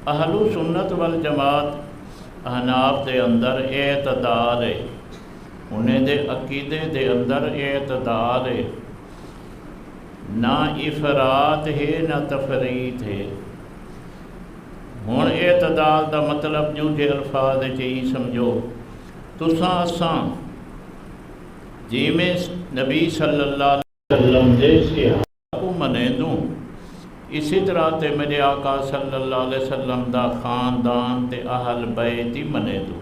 اہل سنت والجماعت احناف دے اندر اعتدال ہے، انہیں دے عقیدے دے اندر اعتدال ہے، نہ افراط ہے نہ تفریط ہے۔ ہن اعتدال دا مطلب جو جے الفاظ چی سمجھو، تساں اساں جی میں نبی صلی اللہ علیہ وسلم دے صحابہ کو منے دوں، اسی طرح تے میرے آقا صلی اللہ علیہ وسلم دا خاندان تے اہل بیت ہی منے دوں۔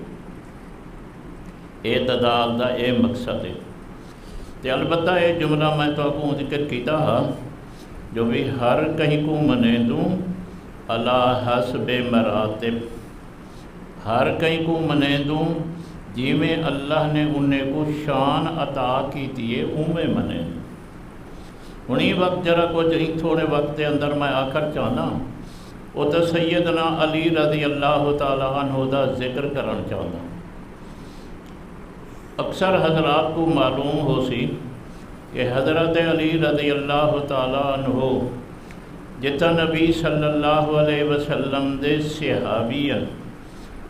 اعتدال دا اے مقصد ہے۔ تے البتہ یہ جملہ میں تو کو ذکر کیتا ہا جو بھی ہر کہیں کو منے دوں علی حسب مراتب، ہر کہیں کو منے دوں جی میں اللہ نے انہیں کو شان عطا کی تیے میں منے دوں۔ انہی وقت جرا کو جہیں تھوڑے وقت کے اندر میں آخر چاہنا وہ تو سیدنا علی رضی اللہ تعالیٰ عنہ دا ذکر کرنا چاہنا۔ اکثر حضرات کو معلوم ہو سی کہ حضرت علی رضی اللہ تعالیٰ عنہ جتا نبی صلی اللہ علیہ وسلم دے صحابی ہیں،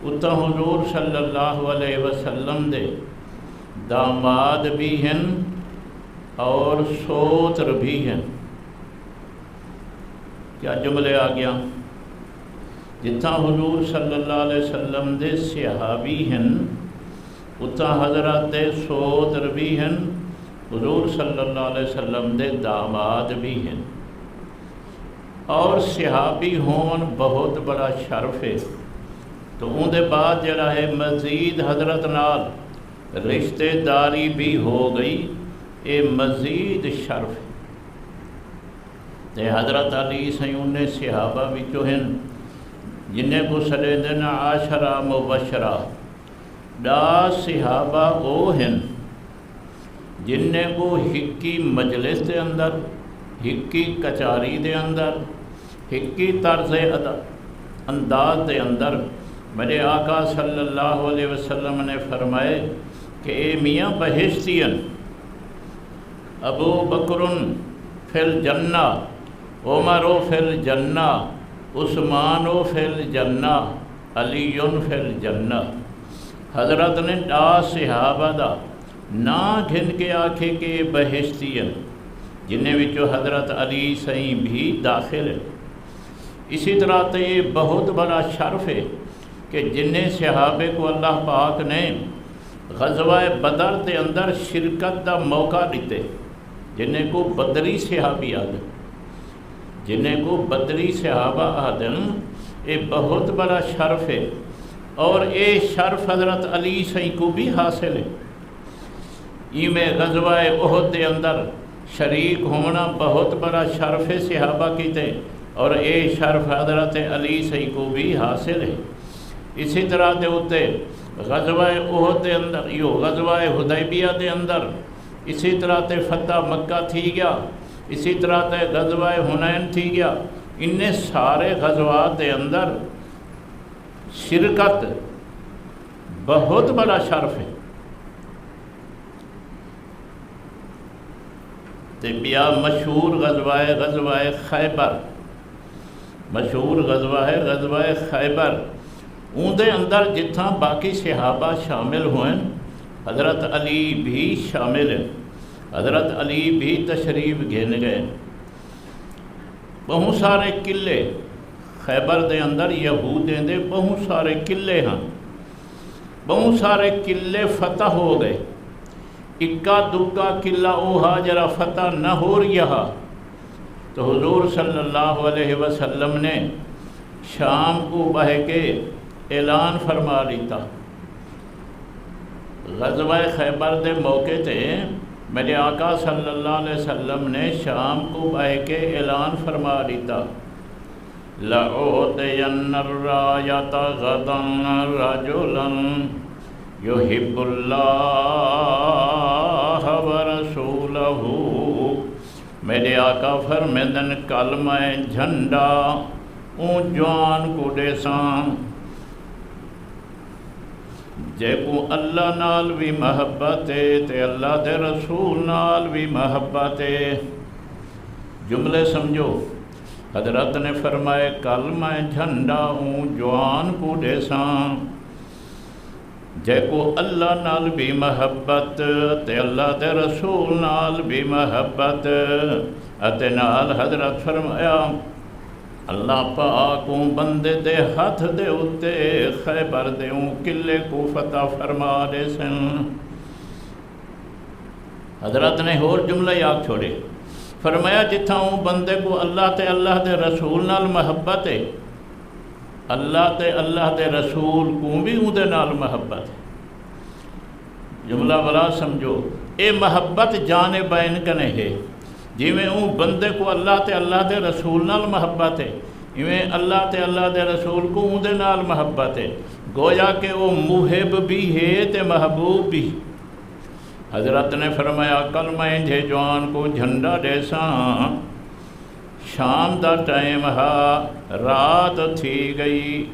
اتنا حضور صلی اللہ علیہ وسلم دے داماد بھی ہیں اور سوتر بھی ہیں۔ کیا جملے آ گیا؟ جتنا حضور صلی اللہ علیہ وسلم دے صحابی ہیں اتنا حضرت دے سوتر بھی ہیں، حضور صلی اللہ علیہ وسلم دے داماد بھی ہیں۔ اور صحابی ہون بہت بڑا شرف ہے، تو ان دے بعد جڑا ہے مزید حضرت نال رشتہ داری بھی ہو گئی، اے مزید شرف ہے۔ تے حضرت علی سیں انہیں صحابہ وچوں ہیں جنہیں کو سڑے دن عاشرہ مبشرہ، دا صحابہ وہ ہیں جنہیں کو ہکی مجلس دے اندر، ہکی کچاری دے اندر، ہکی طرز انداز دے اندر میرے آقا صلی اللہ علیہ وسلم نے فرمائے کہ اے میاں بہشتین، ابو بکر فی الجنہ، عمر فی الجنہ، عثمان فی الجنہ، علی فی الجنہ۔ حضرت نے دا صحابہ دا نا گھن کے آکھے کہ بہشتین، جنہیں وچوں حضرت علی سہیں بھی داخل ہے۔ اسی طرح تے یہ بہت بڑا شرف ہے کہ جنہیں صحابے کو اللہ پاک نے غزوہ بدر دے اندر شرکت دا موقع دیتے، جنہیں کو بدری صحابی آدھن، جنہیں کو بدری صحابہ آدھن، یہ بہت بڑا شرف ہے۔ اور اے شرف حضرت علی سہیں کو بھی حاصل ہے۔ میں غزوہ احد دے اندر شریک ہونا بہت بڑا شرف ہے صحابہ کی تے، اور اے شرف حضرت علی سہیں کو بھی حاصل ہے۔ اسی طرح دے ہوتے غزوہ احد دے اندر، یہ غزوہ حدیبیہ دے اندر، اسی طرح تے فتح مکہ تھی گیا، اسی طرح تے غزوہ حنین تھی گیا۔ انہیں سارے غزوات دے اندر شرکت بہت بڑا شرف ہے۔ تے بیا مشہور غزوہ خیبر، مشہور غزوہ خیبر، اون دے اندر جتھاں باقی صحابہ شامل ہوئیں حضرت علی بھی شامل ہیں، حضرت علی بھی تشریف گھن گئے۔ بہت سارے قلعے خیبر دے اندر یہودیں دے بہت سارے قلعے ہیں، بہت سارے قلعے فتح ہو گئے۔ اکا دکا قلعہ اوہا جرا فتح نہ ہو رہا تو حضور صلی اللہ علیہ وسلم نے شام کو بہ کے اعلان فرما لیتا۔ غزوہ خیبر دے موقع تے میرے آقا صلی اللہ علیہ وسلم نے شام کو بہ کے اعلان فرما لیتا، لَأُعْطِيَنَّ الرَّایَةَ غَدًا رَجُلًا يُحِبُّ اللَّهَ وَرَسُولَهُ۔ میرے آقا فرمیندن کلمہ جھنڈا اون جوان کو دیساں جے کو اللہ نال بھی محبت ہے تے اللہ دے رسول نال بھی محبت ہے۔ جملے سمجھو، حضرت نے فرمائے کل میں جھنڈا ہوں جوان کو ڈیساں جے کو اللہ نال بھی محبت تے اللہ دے رسول نال بھی محبت اتے نال حضرت فرمایا اللہ پاکوں بندے دے ہاتھ دے اتے خیبر دیوں قلعے کو فتح فرما دے سن۔ حضرت نے اور جملہ یاد چھوڑے، فرمایا جتھا ہوں بندے کو اللہ تے اللہ دے رسول نال محبت ہے، اللہ تے اللہ دے رسول کو بھی اون دے نال محبت ہے۔ جملہ بلا سمجھو، اے محبت جانبین کنے ہے، جی میں اون بندے کو اللہ تے اللہ دے رسول نال محبت ہے، ایویں اللہ تے اللہ دے رسول کو اون دے نال محبت ہے، گویا کہ وہ محب بھی ہے تے محبوب بھی۔ حضرت نے فرمایا کل میں انجھے جوان کو جھنڈا ڈیساں، شام دا ٹائم ہا، رات تھی گئی،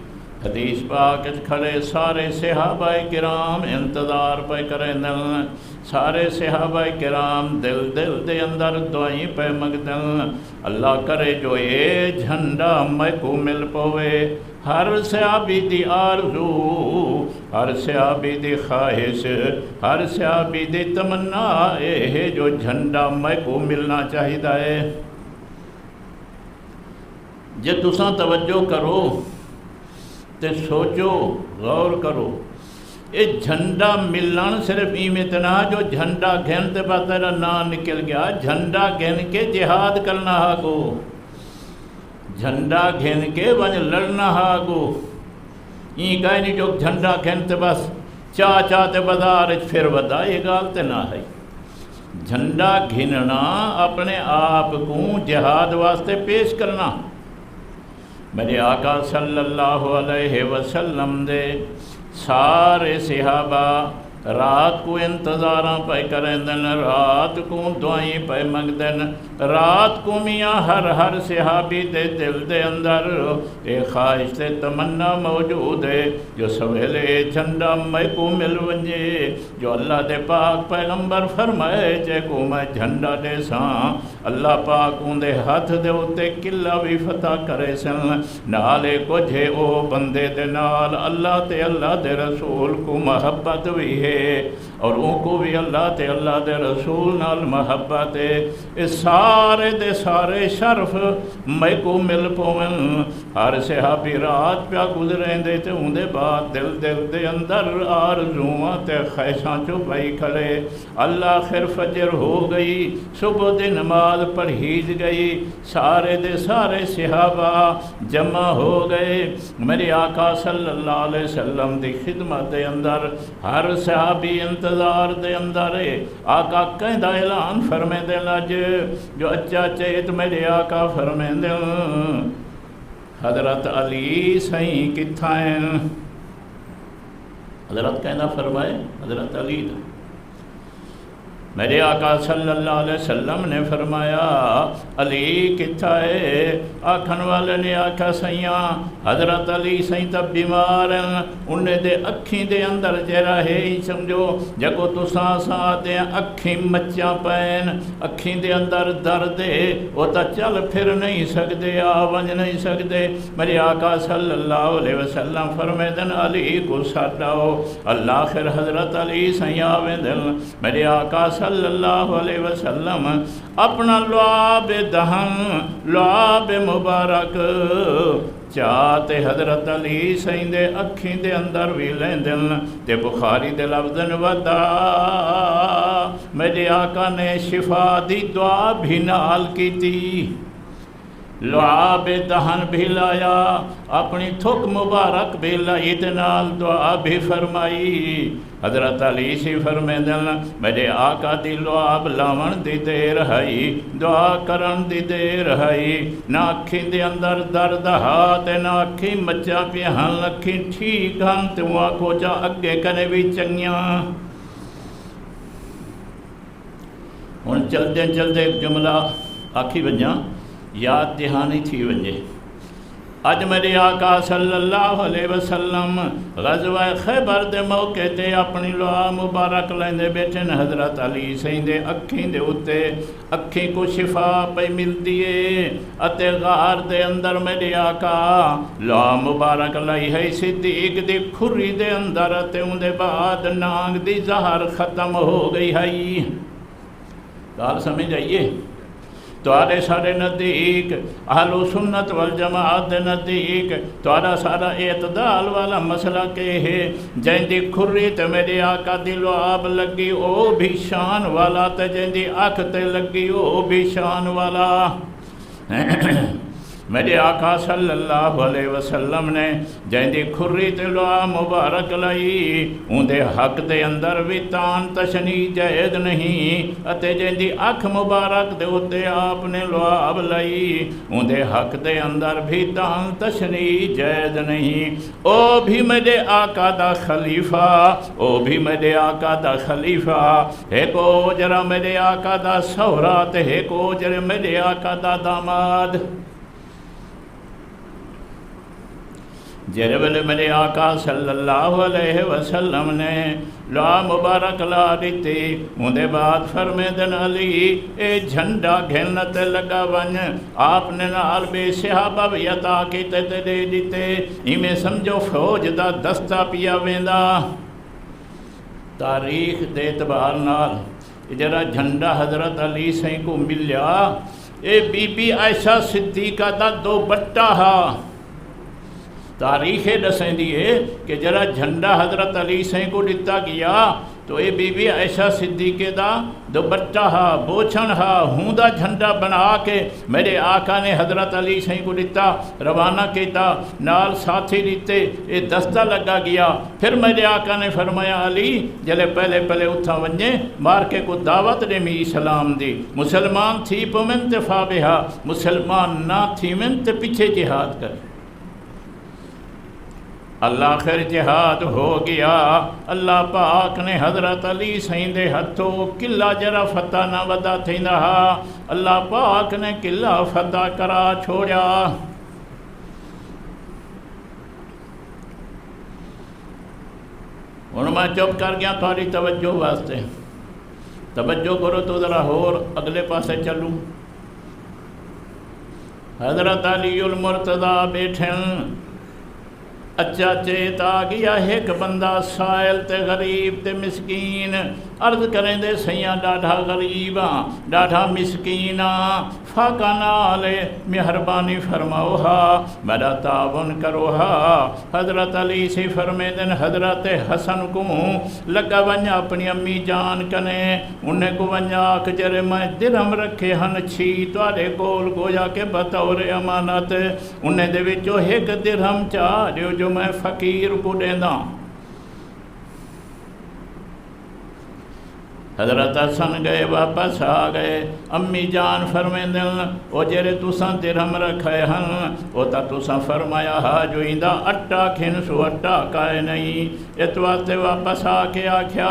حدیث پاک کھڑے سارے صحابہ کرام انتظار پہ کریں دل، سارے صحابہ کرام دل دے اندر دعائیں پہ مگدل، اللہ کرے جو یہ جھنڈا میں کو مل پوے، ہر صحابی دی آرزو، ہر صحابی دی خواہش، ہر صحابی دی تمنا ہے جو جھنڈا میں کو ملنا چاہیے ہے۔ جے تساں توجہ کرو تے سوچو غور کرو، یہ جھنڈا ملن صرف ایمتنا جو جھنڈا گھن تے بعد تیرا نام نکل گیا، جھنڈا گھن کے جہاد کرنا ہا کو، جھنڈا گھن کے ون لڑنا ہا کو، این کہیں نہیں جو جھنڈا گھن تے بس چاہتے بازار پھر ودا، یہ گال تے نہ ہے۔ جھنڈا گھننا اپنے آپ کو جہاد واسطے پیش کرنا۔ میرے آقا صلی اللہ علیہ وسلم دے سارے صحابہ رات کو انتظاراں پہ کریں دن، رات کو دعائیں پہ منگ دن، رات کو میاں ہر صحابی دے دل دے اندر ایک خواہش تے تمنا موجود ہے جو سویلے جھنڈا میں کو مل ونجے، جو اللہ دے پاک پیغمبر فرمائے جے کو میں جھنڈا دے ساں، اللہ پاک ان دے ہاتھ دے اتے قلعہ بھی فتح کرے سن، نالے کچھ او بندے دے نال اللہ تے اللہ دے رسول کو محبت بھی ہے اور ان کو بھی اللہ تے اللہ دے رسول نال محبت ہے۔ اس سارے دے سارے شرف میں کو مل پوین، ہر صحابی رات پیا گزریں دے تے ان دے بعد دل دے اندر آرزواں تے خواہشاں چو پئی کھڑے۔ اللہ خیر فجر ہو گئی، صبح دی نماز پڑھیج گئی، سارے دے سارے صحابہ جمع ہو گئے، میرے آقا صلی اللہ علیہ وسلم دی خدمت دے اندر ہر صحابی انتظار دے اندر ہے۔ آقا کہیں دا اعلان فرمے دے لج جو اچھا چیت میرے آقا فرمے دے حضرت علی سہیں کتھائیں، حضرت کہیں دا فرمائے حضرت علی دا، میرے آقا صلی اللہ علیہ وسلم نے فرمایا علی کتھا ہے؟ آکھن والے نے آکھا سیاں حضرت علی سہیں تب بیمار ہیں، انہیں دے اکھیں دے اندر جیرا ہے ہی سمجھو جگو تو سانساں دے اکھیں مچیاں پین، اکھیں دے اندر درد ہے، وہ تا چل پھر نہیں سکتے، آونج نہیں سکتے۔ میرے آقا صلی اللہ علیہ وسلم فرمے دن علی کو ساٹھاؤ، اللہ خیر حضرت علی سہیں آویں دن، میرے آقا صلی اللہ علیہ وسلم اپنا لعاب دہن لعاب مبارک چاہتے حضرت علی سہیں دے اکھیں دے اندر بھی لیں دن تے بخاری دے لفظن ودا میرے آقا نے شفا دی دعا بھی نال کی تھی، لعاب دہن بھی لایا، اپنی تھک مبارک بھی لائی تے نال دعا بھی فرمائی۔ حضرت علی سی فرمے دل میرے آقا دی لعاب لاون دی دیر ہے، دعا کرن دی دیر ہے، نہ اکھیں دے اندر درد ہاتھ نہ اکھیں مچا پیہن اکھیں ٹھیک ہن تے وہ آکھو چا اگے کنے بھی چنگیاں۔ ہن چلدے ایک جملہ آکھی ونجاں یاد دہانی تھی ونجے، اج میرے آقا صلی اللہ علیہ وسلم غزوہ خیبر دے موقع تے اپنی لوا مبارک لیندے بیٹھے حضرت علی سائیں دے اکھیں دے اتے اکھیں کو شفا پہ ملتی ہے اتے غار دے اندر میرے آقا لوا مبارک لائی ہے صدیق دی کھری دے اندر اتے ان دے بعد نانگ دی زہر ختم ہو گئی ہے. گال سمجھ آئیے توارے سارے نزدیک اہل سنت والجماعت دے نزدیک توارا سارا اعتدال والا مسئلہ کہ ہے جن دی کھری تے میرے آقا دی لعاب لگی او بھی شان والا تے جن دی آنکھ تے لگی او بھی شان والا. میرے آقا صلی اللہ علیہ وسلم نے جن دی کھری تے لعا مبارک لائی ان دے حق دے اندر بھی تان تشنی جائز نہیں اتے جن دی اکھ مبارک دے ہوتے آپ نے لعاب لائی ان دے حق دے اندر بھی تان تشنی جائز نہیں. او بھی میرے آقا دا خلیفہ او بھی میرے آقا دا خلیفہ ایک او جرا میرے آقا دا سہرا تے ایک او جرا میرے آقا دا داماد. جرے ویلے میرے آقا صلی اللہ علیہ وسلم نے لعا مبارک لا دیتی ان دے بعد فرمیدن علی اے جھنڈا گھنت لگا ون آپ نے نال بے صحابہ بھی عطا کیتے تے دے دیتے ایمیں سمجھو فوج دا دستہ پیا ویندا. تاریخ دے اعتبار نال جرا جھنڈا حضرت علی سائیں کو ملیا اے بی بی عائشہ صدیقہ دا دو بٹا ہا. تاریخ دسیں دیئے کہ جرا جھنڈا حضرت علی سائیں کو ڈتا گیا تو اے بی بی عائشہ صدیقہ دا دوپٹہ ہا بوچھن ہا ہوں دا جھنڈا بنا کے میرے آقا نے حضرت علی سائیں کو ڈتا روانہ کیتا نال ساتھی دیتے اے دستہ لگا گیا. پھر میرے آقا نے فرمایا علی جلے پہلے اتھا ونجے مار کے کو دعوت دے می اسلام دی مسلمان تھی پومن تے فابہا مسلمان نہ تھی من تے پیچھے جہاد کر. اللہ خیر جہاد ہو گیا. اللہ پاک نے حضرت علی سائیں دے ہتھوں قلعہ جرا فتح نہ ودا تھی رہا اللہ پاک نے قلعہ فتح کرا چھوڑیا. ہن میں چپ کر گیا تھوڑی توجہ واسطے توجہ کرو تو ذرا اور اگلے پاسے چلوں. حضرت علی المرتضیٰ بیٹھن اچھا چیت آ گیا ایک بندہ سائل تے غریب تے مسکین عرض کریں دے سیاں ڈاڑھا غریباں ڈاڑھا مسکیناں فاقہ نالے مہربانی فرماؤ ہا میرا تعاون کرو ہا. حضرت علی سے فرمے دن حضرت حسن کو لگا ونیا اپنی امی جان کنے انہیں کو ونیا آکھ جرے میں درہم رکھے ہن چھی توارے گول گویا کے بطور امانت انہیں دے وچو ایک درہم چاہیو جو میں فقیر کو دینا. حضرت حسن گئے واپس آ گئے امی جان فرمائیں دل او جرے تساں درہم رکھے ہن او تا تساں فرمایا ہا جو ایندہ اٹا کھن سو اٹا کائے نہیں. اتواتے واپس آ کے آکھیا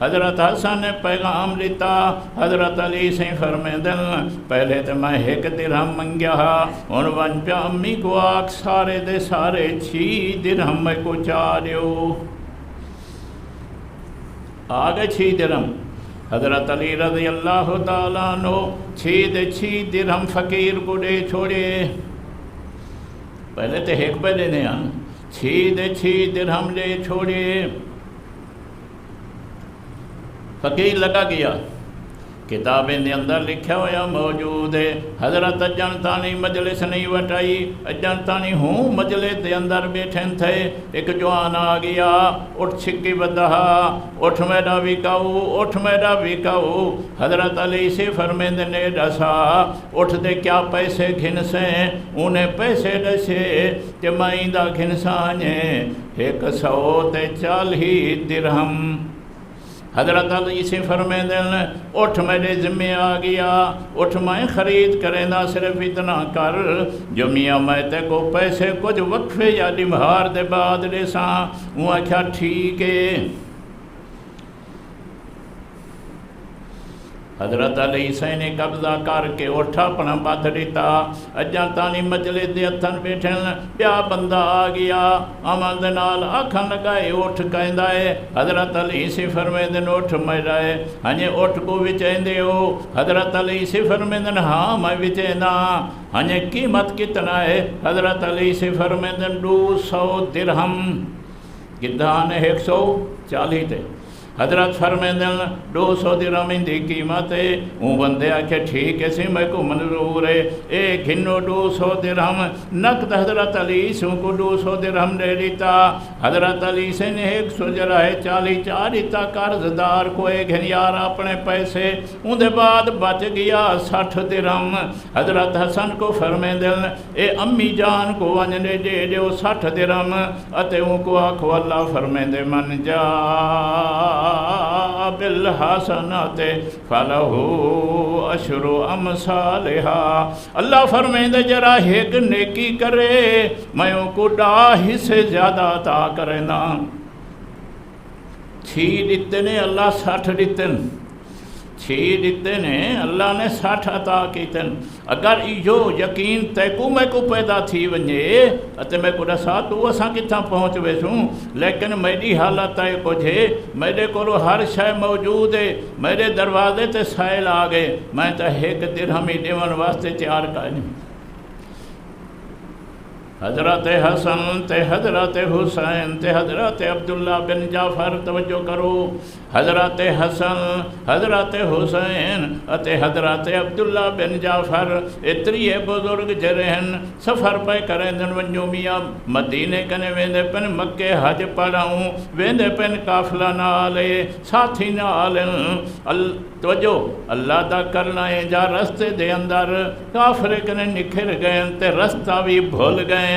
حضرت حسن نے پیغام لیتا حضرت علی سے فرمائیں دل پہلے تو میں ایک درہم منگیا ہا ان ون پہ امی کو آکھ سارے دے سارے چھی درہم میں کو چاریو آگے چھی درہم. حضرت علی رضی اللہ تعالیٰ عنہ چھی درہم فقیر کو دے چھوڑے. پہلے تو ایک پہ دینے ہیں چھی درہم دے چھوڑے. فقیر لگا گیا کتابیں دے اندر لکھا ہویا موجود ہے. حضرت اجنتانی مجلس نہیں وٹائی اجنتانی ہوں مجلس دے اندر بیٹھن تھے ایک جوان آ گیا اٹھ چھکی بدہا اٹھ میرا وکاؤ. حضرت علی سے فرمیندے نے ڈسا اٹھ دے کیا پیسے گھنسیں انہیں پیسے ڈسے کہ میں دا گھنسانے 140 درہم. حضرت علی سے فرمائیں دل اٹھ میرے ذمہ آ گیا اٹھ میں خرید کریں دا صرف اتنا کر جو میاں میں تے کو پیسے کچھ وقفے یا دمہار دے بعد دے ساں وہ کیا ٹھیک ہے. حضرت علی سین نے قبضہ کر کے اٹھ اپنا بت دیتا اجاں تانی مجلے دے ہتھن بیٹھن پیا بندہ آ گیا عمل دے نال آکھن لگا اے اٹھ کہندا ہے حضرت علی سے فرمیندن اٹھ میرا ہے ہنجے اٹھ کو وچیندے ہو حضرت علی سے فرمیندن ہاں میں وچیندا ہنجے قیمت کتنا ہے حضرت علی سے فرمیندن 200 درہم کدھان 140 تے حضرت فرمیندن 200 درہم دی قیمت ہے اون بندے آکھے ٹھیک ہے سی میں کو منظور ہے اے گھنو 200 درہم نقد حضرت علی سے کو 200 درہم دے دیتا حضرت علی سے نے 100 جرائے 40 دیتا قرض دار کو ایک یار اپنے پیسے اون دے بعد بچ گیا 60 درہم حضرت حسن کو فرمیندن اے امی جان کو انجنے دے دیو 60 درہم اتے اون کو آکھو اللہ فرمیندے من جا بالحسنات فلہ عشر امثالہا اللہ فرمیندے جرا ایک نیکی کرے میں ان کو 10 سے زیادہ عطا کرنا 6 دیتے نے اللہ 60 دیتے 6 دیتے نے اللہ نے 60 عطا کیتن اگر ایو یقین تے کو میں کو پیدا تھی ونجے اتے میں کو دسا تو اساں کتھاں پہنچ ویسوں لیکن میری حالت ہے کچھ ہے میرے کو ہر شے موجود ہے میرے دروازے تے سائل آ گئے میں تے 1 درہم ہی دیون واسطے تیار کائیں حضرت حسن تے حضرت حسین تے حضرت عبداللہ بن جعفر توجہ کرو حضرت حسن حضرت حسین اتے حضرت عبداللہ بن جعفر اتری بزرگ جرہن سفر پہ کریں دن ونجو میاں مدینے کنے ویندے پن مکے حج پڑھاؤں ویندے پن قافلہ نالے ساتھی نالن توجہ اللہ دا کرنا ہے جا رستے دے اندر کافرے کنے نکھر گئے تے رستہ بھی بھول گئے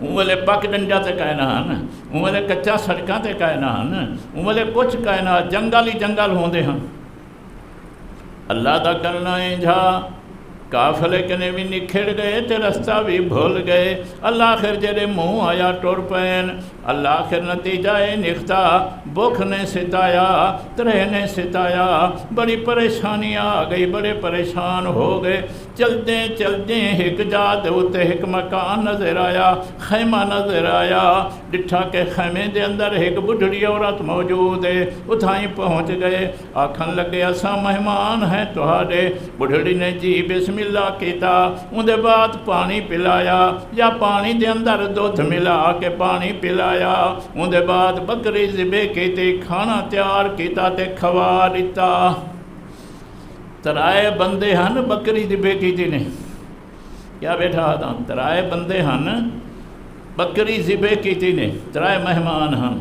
اوہلے پک ڈنجا تے کہنا ہن اوہلے کچا سڑکاں تے کہنا ہن اوہلے کچھ کہنا جنگل ہی جنگل ہوندے ہن اللہ دا کرنا ہے جا قافلے کنے بھی نکھڑ گئے تے رستہ بھی بھول گئے اللہ آخر جڑے منہ آیا ٹور پین اللہ آخر نتیجہ نکھتا بھوک نے ستایا ترہ نے ستایا بڑی پریشانی آ گئی بڑے پریشان ہو گئے چلدیں ایک جا دوتے ایک مکان نظر آیا خیمہ نظر آیا ڈٹھا کے خیمے دے اندر ایک بڑھڑی عورت موجود ہے اتھائیں پہنچ گئے آکھن لگے اساں مہمان ہیں تہاڈے بڑھڑی نے جی بسم اللہ کیتا ان دے بعد پانی پلایا یا پانی دے اندر دودھ ملا کے پانی پلایا ان دے بعد بکری ذبح کیتے کھانا تیار کیتا تے کھوا دیتا ترائے بندے ہن بکری ذبح کیتی نے کیا بیٹھا آدھا ترائے بندے ہن بکری ذبح کیتی نے ترائے مہمان ہن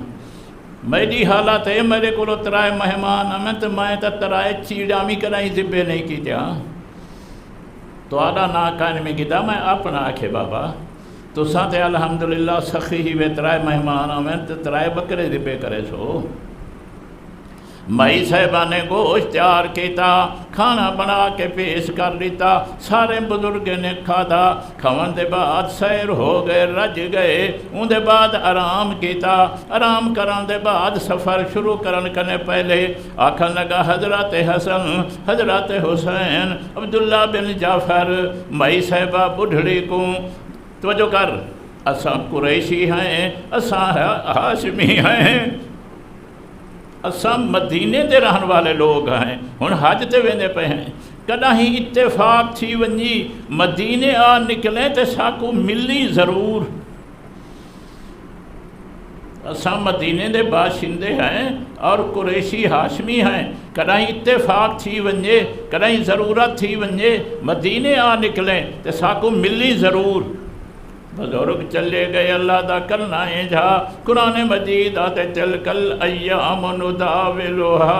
میری حالت ہے میرے کو ترائے مہمان ہمیں تو میں ترائے چیڑامی کرائی ذبح نہیں کیتے ہاں تو آدھا نا کہنے میں کیتا میں اپنا آکھے بابا تو ساتھ الحمدللہ سخی ہی وے ترائے مہمان ہمیں تو ترائے بکرے ذبح کرے سو مائی صاحبہ نے گوشت تیار کیتا کھانا بنا کے پیش کر دیتا سارے بزرگ نے کھادا کھون دے بعد سیر ہو گئے رج گئے ان دے بعد آرام کیتا آرام کرن دے بعد سفر شروع کرن کنے پہلے آکھن لگا حضرت حسن حضرت حسین عبداللہ بن جعفر مائی صاحبہ بڑھڑی کو توجہ کر اساں قریشی ہیں اساں ہاشمی ہیں اساں مدینے دے رہن والے لوگ ہیں ہن حج تے ویندے پے ہیں کدا ہی اتفاق تھی ونجی مدینے آ نکلے تے ساکو ملی ضرور اساں مدینے دے باشندے ہیں اور قریشی ہاشمی ہیں کدا ہی اتفاق تھی ونجے کدا ہی ضرورت تھی ونجے مدینے آ نکلے تے ساکو ملی ضرور بزرگ چلے گئے اللہ دا کرنا ہے جا قرآن مجید آتے تلکل ایام نداولها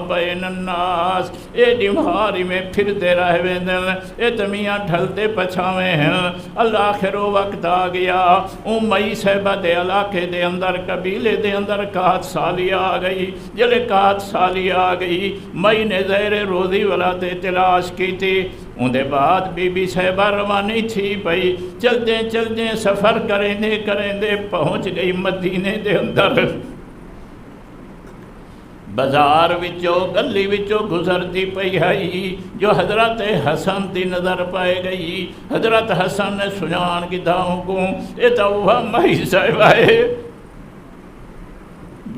بین الناس اے دیمہاری میں پھر دے رہے ویندن اے تمیاں ڈھلتے پچھاویں ہیں اللہ آخرو وقت آ گیا اون مئی صحبہ دے علاقے دے اندر قبیلے دے اندر کہت سالی آ گئی جلے کہت سالی آ گئی مئی نے زہر روزی والا تے تلاش کی تھی ان دے بعد بی بی صاحبہ روانی تھی بھئی چلدیں سفر کریں دے پہنچ گئی مدینے دے اندر بازار وچوں گلی وچوں گزرتی پئی ہے جو حضرت حسن دی نظر پائے گئی۔ حضرت حسن نے سجان کی داؤں کو اے تو وہ مائی صاحب آئے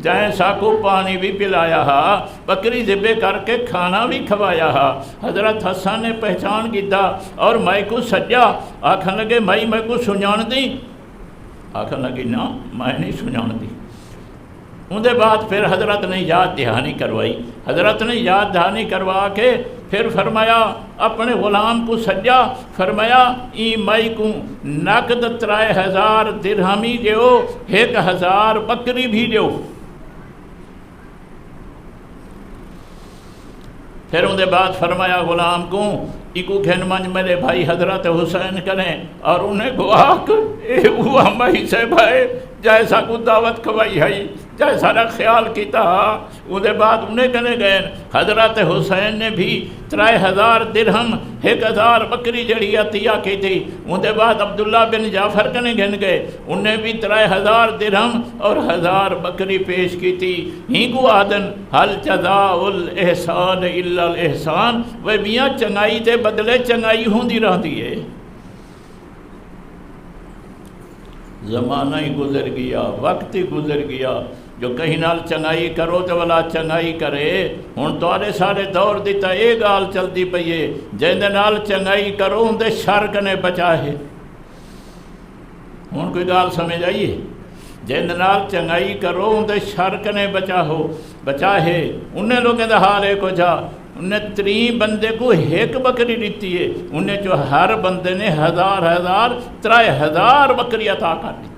جیسا کو پانی بھی پلایا ہا، بکری ذبح کر کے کھانا بھی کھوایا ہا۔ حضرت حسن نے پہچان کیتا اور مائی کو سجا آکھن لگے مائی میں کو سنجان دی، آکھن لگی نا میں نہیں سنجان دی۔ ان دے بعد پھر حضرت نے یاد دہانی کروائی، حضرت نے یاد دہانی کروا کے پھر فرمایا اپنے غلام کو سجا، فرمایا ای مائی کو نقد 3000 درہمی دیو، 1000 بکری بھی دیو۔ پھر ان دے بعد فرمایا غلام کو ایکو گھن منج میرے بھائی حضرت حسین کریں اور انہیں گواہ اے ہوا مائی سے بھائی جیسا کو دعوت کھوائی ہے جیسا رکھ خیال کیتا۔ ان دے بعد انہیں کہنے گئے حضرت حسین نے بھی 3000 درہم 1000 بکری جڑی عطیہ کی تھی۔ ان دے بعد عبداللہ بن جعفر کہنے گھن گئے انہیں بھی 3000 درہم اور 1000 بکری پیش کی تھی۔ ہی کو آدن حل جزاء الاحسان الا الاحسان، وہ میاں چنگائی تے بدلے چنگائی ہوندی رہ دیئے۔ زمانہ ہی گزر گیا، وقت ہی گزر گیا، جو کہیں نال چنگائی کرو تو والا چنگائی کرے۔ ہن تواڈے سارے دور دی تے اے گال چلدی پئی ہے جیندے نال چنگائی کرو اندے شر کنے بچائے۔ ہن کوئی گال سمجھ آئیے، جیندے نال چنگائی کرو اندے شر کنے بچائے۔ انہیں لوگوں دا حال ہے کو جا انہیں 3 بندے کو 1 بکری دیتی ہے، انہیں جو ہر بندے نے 1000 3000 بکری عطا کر دیتی۔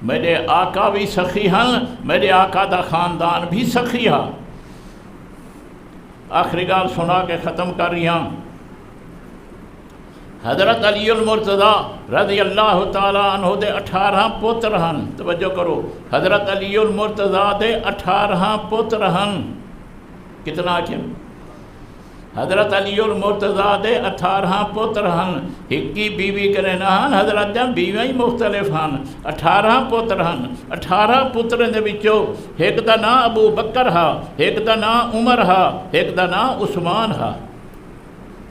میرے آقا بھی سخی ہیں، میرے آقا دا خاندان بھی سخی ہے۔ آخری گال سنا کے ختم کر رہی ہوں۔ حضرت علی المرتضیٰ رضی اللہ تعالیٰ عنہ دے 18 پتر ہیں، توجہ کرو، حضرت علی المرتضیٰ دے 18 پتر ہیں۔ کتنا کم؟ حضرت علی المرتضیٰ دے 18 پتر ہیں، ہکی بیوی کرے نہ ہیں، حضرت جہاں بیوی مختلف ہیں، 18 پتر ہیں۔ 18 پتر دے بچوں ایک دا نام ابو بکر ہا، ایک دا نام عمر ہا، ایک دا نام عثمان ہا۔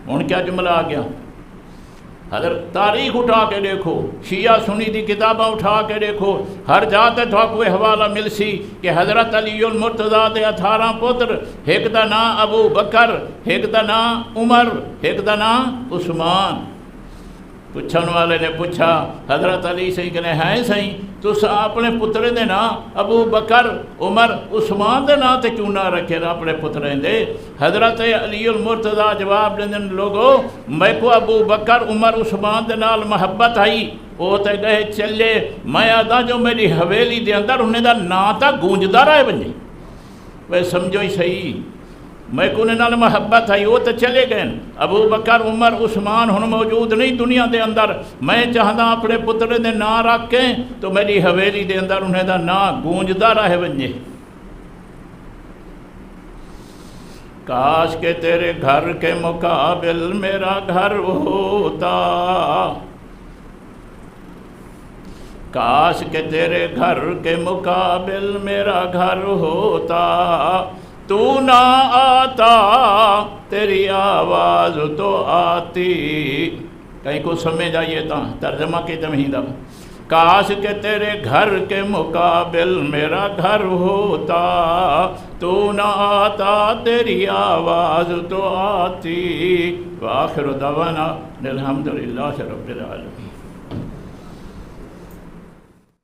ان کیا جملہ آ گیا؟ حضرت تاریخ اٹھا کے دیکھو، شیعہ سنی دی کتابیں اٹھا کے دیکھو، ہر جاتے تھا کوئی حوالہ مل سی کہ حضرت علی المرتضیٰ دے 18 پتر، ایک دا نام ابو بکر، ایک دا نام عمر، ایک دا نام عثمان۔ پوچھن والے نے پوچھا حضرت علی سے کہنے ہیں سہی تو اپنے پترے دے نا ابو بکر عمر عثمان دے نا تے کیوں نہ رکھے اپنے پترے دے؟ حضرت علی المرتضیٰ جواب دین لوگو میں کو ابو بکر عمر عثمان دے نال محبت آئی، وہ تے گئے چلے، میں آدھا جو میری حویلی دے اندر انہیں دا نا تا گونجدہ رہے بنجے، وہ سمجھو ہی صحیح، میں کو انہیں نال محبت آئی، وہ تے چلے گئے۔ ابو بکر عمر عثمان ہن موجود نہیں دنیا دے اندر، میں چاہدا اپنے پترے دے نا رکھ کے تو میری حویلی دے اندر انہیں دا نا گونجدہ رہے بنجے۔ کاش کہ تیرے گھر کے مقابل میرا گھر ہوتا، کاش کہ تیرے گھر کے مقابل میرا گھر ہوتا، تو نہ آتا تیری آواز تو آتی۔ کہیں کو سمجھ آئیے تا ترجمہ کی تمہید۔ کاش کہ تیرے گھر کے مقابل میرا گھر ہوتا، تو نہ آتا تیری آواز تو آتی۔ وآخر دعوانا الحمدللہ رب العالمین۔